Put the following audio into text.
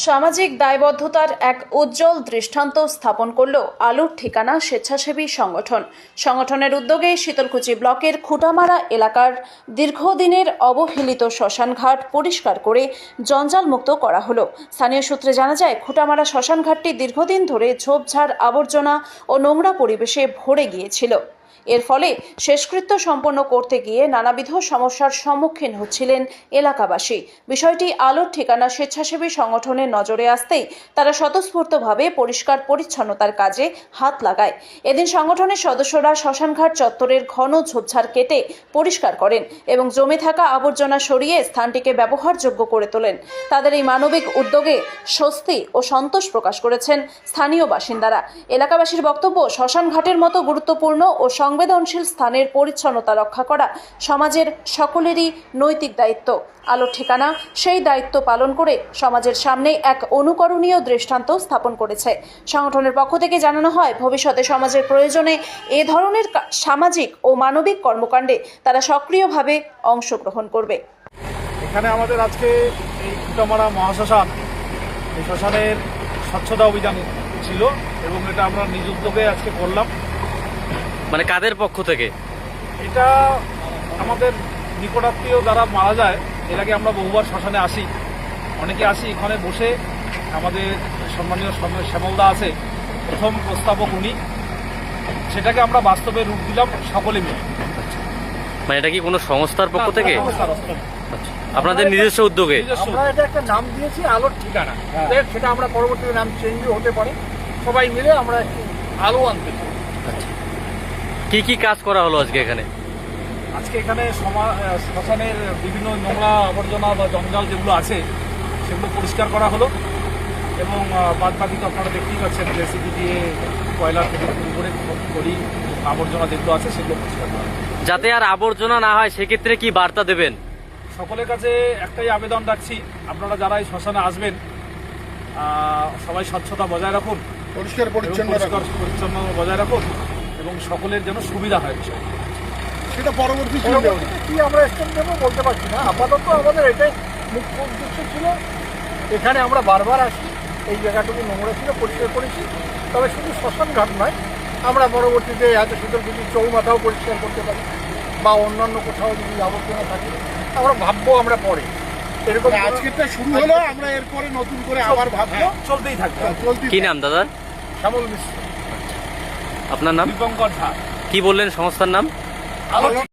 সামাজিক দায়বদ্ধতার এক উজ্জ্বল দৃষ্টান্ত স্থাপন করল আলুর ঠিকানা স্বেচ্ছাসেবী সংগঠনের উদ্যোগে শীতলকুচি ব্লকের খুঁটামারা এলাকার দীর্ঘদিনের অবহেলিত শ্মশানঘাট পরিষ্কার করে জঞ্জালমুক্ত করা হলো। স্থানীয় সূত্রে জানা যায়, খুঁটামারা শ্মশানঘাটটি দীর্ঘদিন ধরে ঝোপঝাড়, আবর্জনা ও নোংরা পরিবেশে ভরে গিয়েছিল। এর ফলে শেষকৃত্য সম্পন্ন করতে গিয়ে নানাবিধ সমস্যার সম্মুখীন হচ্ছিলেন এলাকাবাসী। বিষয়টি আলোর ঠিকানা স্বেচ্ছাসেবী সংগঠনের নজরে আসতেই তারা স্বতঃস্ফূর্তভাবে পরিষ্কার পরিচ্ছন্নতার কাজে হাত লাগায়। এদিন সংগঠনের সদস্যরা শ্মশানঘাট চত্বরের ঘন ঝোপঝাড় কেটে পরিষ্কার করেন এবং জমে থাকা আবর্জনা সরিয়ে স্থানটিকে ব্যবহারযোগ্য করে তোলেন। তাদের এই মানবিক উদ্যোগে স্বস্তি ও সন্তোষ প্রকাশ করেছেন স্থানীয় বাসিন্দারা। এলাকাবাসীর বক্তব্য, শ্মশানঘাটের মতো গুরুত্বপূর্ণ ও সংবেদনশীল স্থানের পরিচ্ছন্নতা রক্ষা করা সমাজের সকলেরই নৈতিক দায়িত্ব। আলোর ঠিকানা সেই দায়িত্ব পালন করে সমাজের সামনে এক অনুকরণীয় দৃষ্টান্ত স্থাপন করেছে। সংগঠনের পক্ষ থেকে জানানো হয়, ভবিষ্যতে সমাজের প্রয়োজনে এ ধরনের সামাজিক ও মানবিক কর্মকাণ্ডে তারা সক্রিয়ভাবে অংশগ্রহণ করবে। এখানে আমাদের আজকে এই খুঁটামারা মহাশ্মশান, এই শ্মশানের স্বচ্ছতা অভিযান ছিল এবং এটা আমরা নিজ উদ্যোগে আজকে করলাম। মানে কাদের পক্ষ থেকে? এটা আমাদের নিকটাত্মীয় যারা মারা যায়, এর আগে আমরা বহুবার শ্মশানে আসি, অনেকে আসি, এখানে বসে আমাদের সম্মানীয় শ্যামলদা আছে, প্রথম প্রস্তাবক উনি, সেটাকে আমরা বাস্তবে রূপ দিলাম সকলে মিলে। মানে এটা কি কোনো সংস্থার পক্ষ থেকে? আপনাদের নিজস্ব উদ্যোগে? আমরা এটা একটা নাম দিয়েছি আলোর ঠিকানা, সেটা আমরা পরবর্তীতে নাম চেঞ্জও হতে পারে। সবাই মিলে আমরা একটু আলো আনতে চাই। কি কি কাজ করা হলো আজকে এখানে? আজকে এখানে শ্মশানের বিভিন্ন নোংরা আবর্জনা বা জঞ্জাল যেগুলো আছে সেগুলো পরিষ্কার করা হলো এবং বাদ বাকি তো আপনারা দেখতেই পাচ্ছেন, জেসিবি দিয়ে কয়লা থেকে শুরু করে করি আবর্জনা যেগুলো আছে সেগুলো পরিষ্কার করা হলো। যাতে আর আবর্জনা না হয় সেক্ষেত্রে কি বার্তা দেবেন? সকলের কাছে একটাই আবেদন রাখছি, আপনারা যারা এই শ্মশানে আসবেন সবাই স্বচ্ছতা বজায় রাখুন, পরিষ্কার পরিচ্ছন্ন বজায় রাখুন এবং সকলের যেন সুবিধা হয়। সেটা পরবর্তী কি আমরা স্টেপ দেবো বলতে পারছি না। আপাতত আমাদের এটাই মুখ্য উদ্দেশ্য ছিল। এখানে আমরা বারবার আসি, এই জায়গাটুকু নোংরা ছিল, পরিষ্কার করেছি। তবে শুধু শ্মশান ঘাট নয়, আমরা পরবর্তীতে হয়তো শীতলকুচি চৌমাথাও পরিষ্কার করতে পারি বা অন্যান্য কোথাও যদি আবর্জনা থাকে আমরা ভাববো আমরা পরে। এরকম আজকেরটা শুরু হলো, আমরা এরপরে নতুন করে আবার ভাববো, চলতেই থাকবে। কি নাম দাদা? শ্যামল মিশ্র। আপনার নাম? দীপঙ্কর ঝা। কি বললেন সংস্থার নাম? আলো